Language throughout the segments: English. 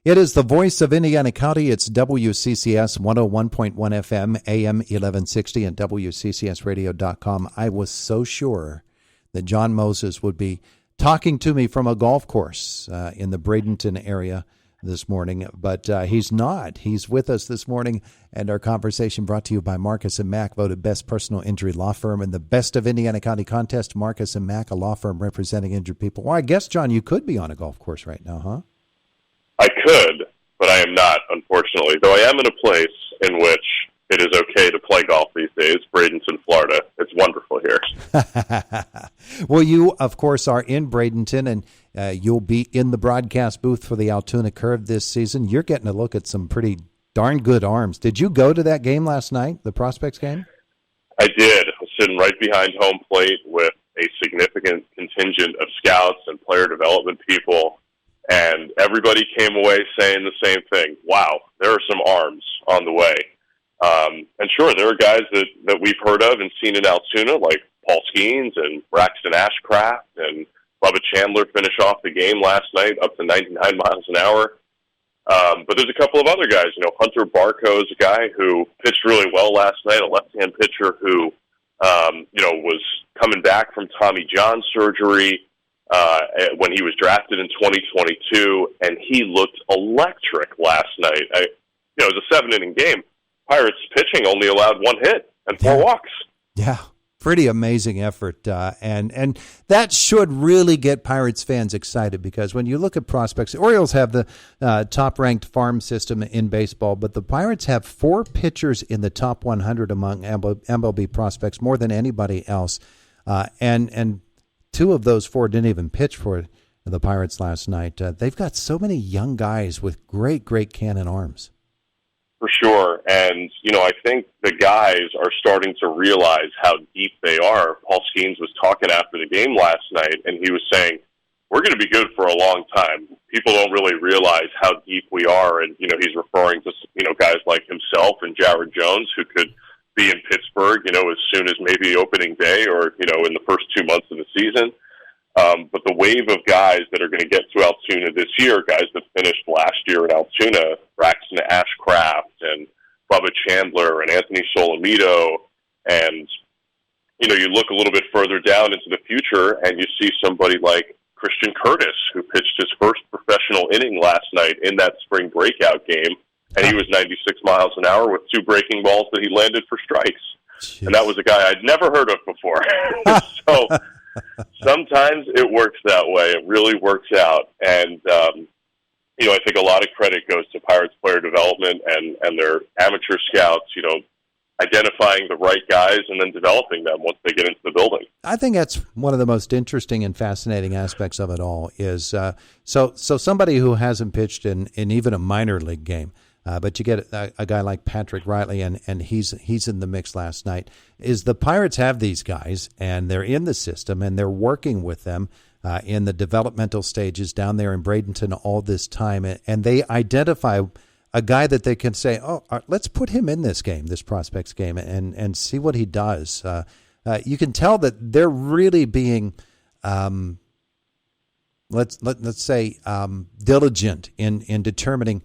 It is the voice of Indiana County. It's WCCS 101.1 FM, AM 1160, and WCCSradio.com. I was so sure that Jon Mozes would be talking to me from a golf course in the Bradenton area this morning, but he's not. He's with us this morning, and our conversation brought to you by Marcus & Mack, voted best personal injury law firm in the Best of Indiana County contest. Marcus & Mack, a law firm representing injured people. Well, I guess, John, you could be on a golf course right now, huh? I could, but I am not, unfortunately, though I am in a place in which it is okay to play golf these days, Bradenton, Florida. It's wonderful here. Well, you, of course, are in Bradenton, and you'll be in the broadcast booth for the Altoona Curve this season. You're getting a look at some pretty darn good arms. Did you go to that game last night, the Prospects game? I did. I was sitting right behind home plate with a significant contingent of scouts and player development people, and everybody came away saying the same thing. Wow, there are some arms on the way. And sure, there are guys that we've heard of and seen in Altoona, like Paul Skeens and Braxton Ashcraft, and Bubba Chandler finish off the game last night up to 99 miles an hour. But there's a couple of other guys. Hunter Barco is a guy who pitched really well last night, a left-hand pitcher who, was coming back from Tommy John surgery when he was drafted in 2022, and he looked electric last night. It was a 7-inning game. Pirates pitching only allowed 1 hit and 4 walks. Yeah, pretty amazing effort. And that should really get Pirates fans excited, because when you look at prospects, the Orioles have the top-ranked farm system in baseball, but the Pirates have 4 pitchers in the top 100 among MLB prospects, more than anybody else. And 2 of those 4 didn't even pitch for the Pirates last night. They've got so many young guys with great cannon arms. For sure. And, I think the guys are starting to realize how deep they are. Paul Skeens was talking after the game last night, and he was saying, we're going to be good for a long time. People don't really realize how deep we are. And, he's referring to, guys like himself and Jared Jones, who could be in Pittsburgh, as soon as maybe opening day or, in the first 2 months of the season. But the wave of guys that are going to get to Altoona this year, guys that finished last year in Altoona, Braxton Ashcraft and Bubba Chandler and Anthony Solomito, and, you look a little bit further down into the future and you see somebody like Christian Curtis, who pitched his first professional inning last night in that spring breakout game, and he was 96 miles an hour with 2 breaking balls that he landed for strikes. Jeez. And that was a guy I'd never heard of before. So sometimes it works that way. It really works out. And, I think a lot of credit goes to Pirates player development and their amateur scouts, identifying the right guys and then developing them once they get into the building. I think that's one of the most interesting and fascinating aspects of it all is so somebody who hasn't pitched in even a minor league game, but you get a guy like Patrick Riley, and he's in the mix last night, is the Pirates have these guys, and they're in the system, and they're working with them in the developmental stages down there in Bradenton all this time, and they identify a guy that they can say, let's put him in this game, this prospects game, and see what he does. You can tell that they're really being, let's say, diligent in determining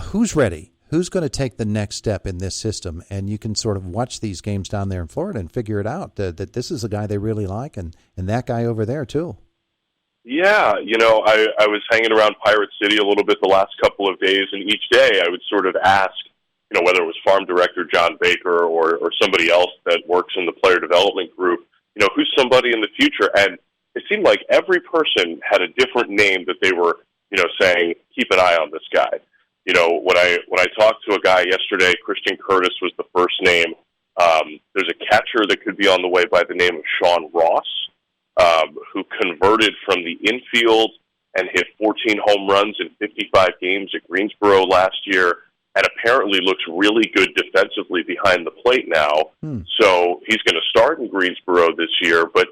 who's ready, who's going to take the next step in this system. And you can sort of watch these games down there in Florida and figure it out, that this is a guy they really like, and that guy over there too. Yeah, I was hanging around Pirate City a little bit the last couple of days, and each day I would sort of ask, whether it was farm director John Baker or somebody else that works in the player development group, who's somebody in the future? And it seemed like every person had a different name that they were, saying, keep an eye on this guy. When I talked to a guy yesterday, Christian Curtis was the first name. There's a catcher that could be on the way by the name of Sean Ross, who converted from the infield and hit 14 home runs in 55 games at Greensboro last year, and apparently looks really good defensively behind the plate now. So he's going to start in Greensboro this year, but,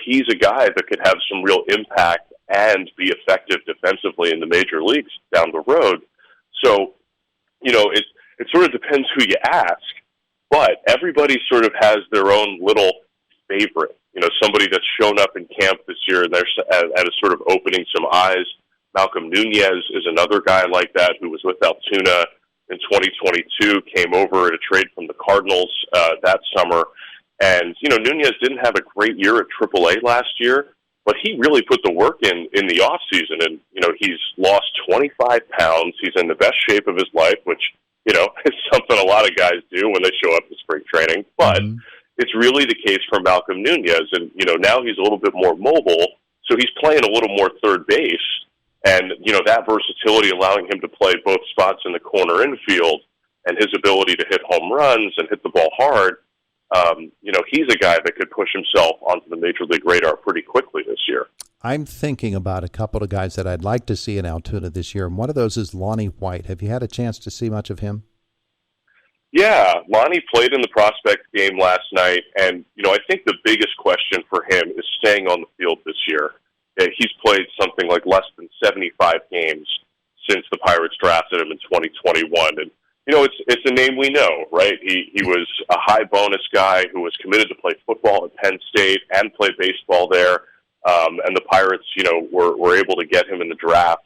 he's a guy that could have some real impact and be effective defensively in the major leagues down the road. So, it sort of depends who you ask, but everybody sort of has their own little favorite. Somebody that's shown up in camp this year and they're at a sort of opening some eyes. Malcolm Nunez is another guy like that who was with Altoona in 2022, came over at a trade from the Cardinals that summer. And, Nunez didn't have a great year at AAA last year, but he really put the work in the offseason. And, he's lost 25 pounds. He's in the best shape of his life, which, is something a lot of guys do when they show up to spring training. But it's really the case for Malcolm Nunez. And, now he's a little bit more mobile, so he's playing a little more third base. And, that versatility allowing him to play both spots in the corner infield and his ability to hit home runs and hit the ball hard, he's a guy that could push himself onto the Major League radar pretty quickly this year. I'm thinking about a couple of guys that I'd like to see in Altoona this year, and one of those is Lonnie White. Have you had a chance to see much of him? Yeah, Lonnie played in the prospect game last night, and, I think the biggest question for him is staying on the field this year. He's played something like less than 75 games since the Pirates drafted him in 2021, and it's a name we know, right? He was a high bonus guy who was committed to play football at Penn State and play baseball there. And the Pirates, were able to get him in the draft.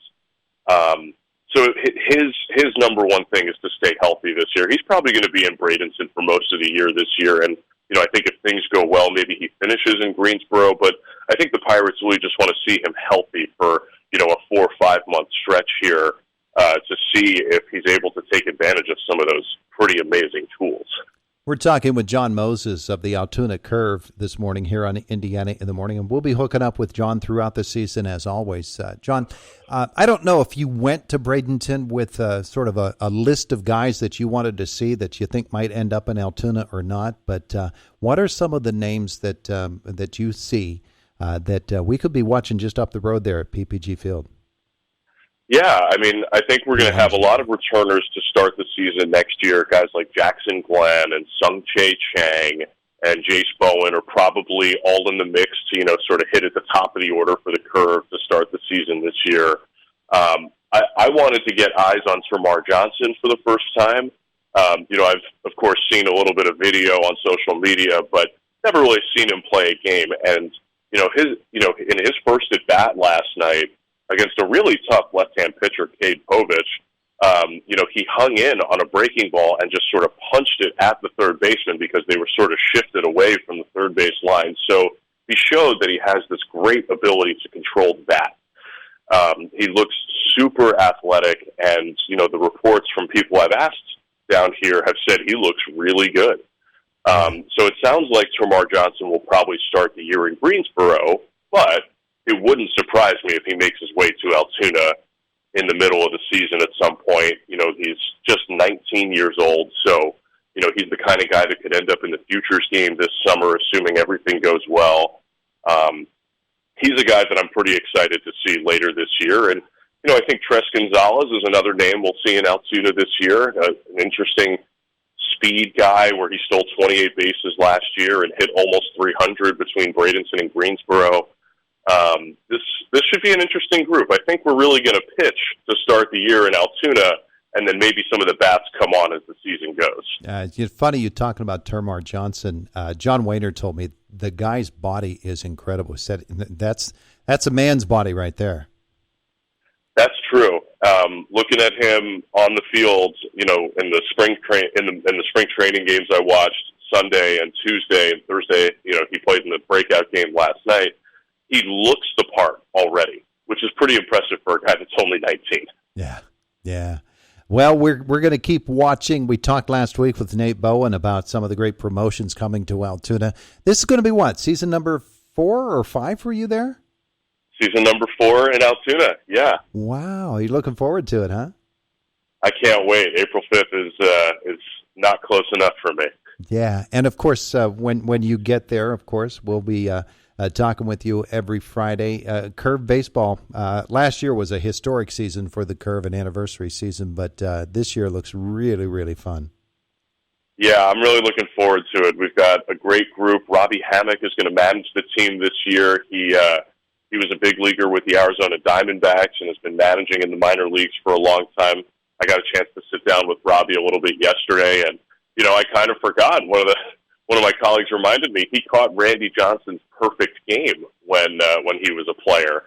So his number one thing is to stay healthy this year. He's probably going to be in Bradenton for most of the year this year. And, I think if things go well, maybe he finishes in Greensboro. But I think the Pirates really just want to see him healthy for, a 4 or 5 month stretch here. To see if he's able to take advantage of some of those pretty amazing tools. We're talking with Jon Mozes of the Altoona Curve this morning here on Indiana in the Morning, and we'll be hooking up with Jon throughout the season as always. Jon, I don't know if you went to Bradenton with sort of a list of guys that you wanted to see that you think might end up in Altoona or not, but what are some of the names that you see that we could be watching just up the road there at PPG Field? Yeah, I think we're going to have a lot of returners to start the season next year. Guys like Jackson Glenn and Sung Chae Chang and Jace Bowen are probably all in the mix to, sort of hit at the top of the order for the Curve to start the season this year. I wanted to get eyes on Termarr Johnson for the first time. I've, of course, seen a little bit of video on social media, but never really seen him play a game. And, in his first at-bat last night, against a really tough left-hand pitcher, Cade Povich, he hung in on a breaking ball and just sort of punched it at the third baseman because they were sort of shifted away from the third base line. So he showed that he has this great ability to control the bat. He looks super athletic, and, the reports from people I've asked down here have said he looks really good. So it sounds like Termarr Johnson will probably start the year in Greensboro, but it wouldn't surprise me if he makes his way to Altoona in the middle of the season at some point. He's just 19 years old, so, he's the kind of guy that could end up in the Futures game this summer, assuming everything goes well. He's a guy that I'm pretty excited to see later this year. And, I think Tres Gonzalez is another name we'll see in Altoona this year, an interesting speed guy where he stole 28 bases last year and hit almost 300 between Bradenton and Greensboro. This should be an interesting group. I think we're really going to pitch to start the year in Altoona, and then maybe some of the bats come on as the season goes. It's funny you talking about Termarr Johnson. John Wayner told me the guy's body is incredible. He said that's a man's body right there. That's true. Looking at him on the field, in the spring training games I watched Sunday and Tuesday and Thursday, he played in the breakout game last night. He looks the part already, which is pretty impressive for a guy that's only 19. Yeah. Well, we're going to keep watching. We talked last week with Nate Bowen about some of the great promotions coming to Altoona. This is going to be what, season number 4 or 5 for you there? Season number 4 in Altoona, yeah. Wow, you're looking forward to it, huh? I can't wait. April 5th is not close enough for me. Yeah, and of course, when you get there, of course, we'll be talking with you every Friday. Curve baseball, last year was a historic season for the Curve, an anniversary season, but this year looks really, really fun. Yeah, I'm really looking forward to it. We've got a great group. Robbie Hammock is going to manage the team this year. He was a big leaguer with the Arizona Diamondbacks and has been managing in the minor leagues for a long time. I got a chance to sit down with Robbie a little bit yesterday, and I kind of forgot. One of my colleagues reminded me he caught Randy Johnson's perfect game when he was a player.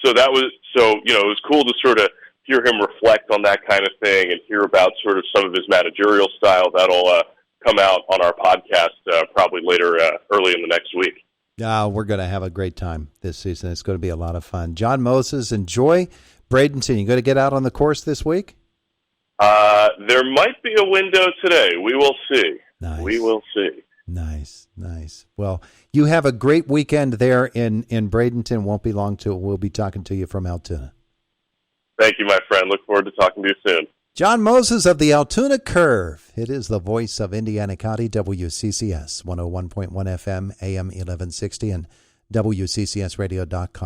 So it was cool to sort of hear him reflect on that kind of thing and hear about sort of some of his managerial style. That'll come out on our podcast probably later, early in the next week. We're going to have a great time this season. It's going to be a lot of fun. Jon Mozes, enjoy Bradenton. You going to get out on the course this week? There might be a window today. We will see. Nice. We will see. Nice. Well, you have a great weekend there in Bradenton. Won't be long till we'll be talking to you from Altoona. Thank you, my friend. Look forward to talking to you soon. Jon Mozes of the Altoona Curve. It is the voice of Indiana County, WCCS, 101.1 FM, AM 1160, and WCCSradio.com.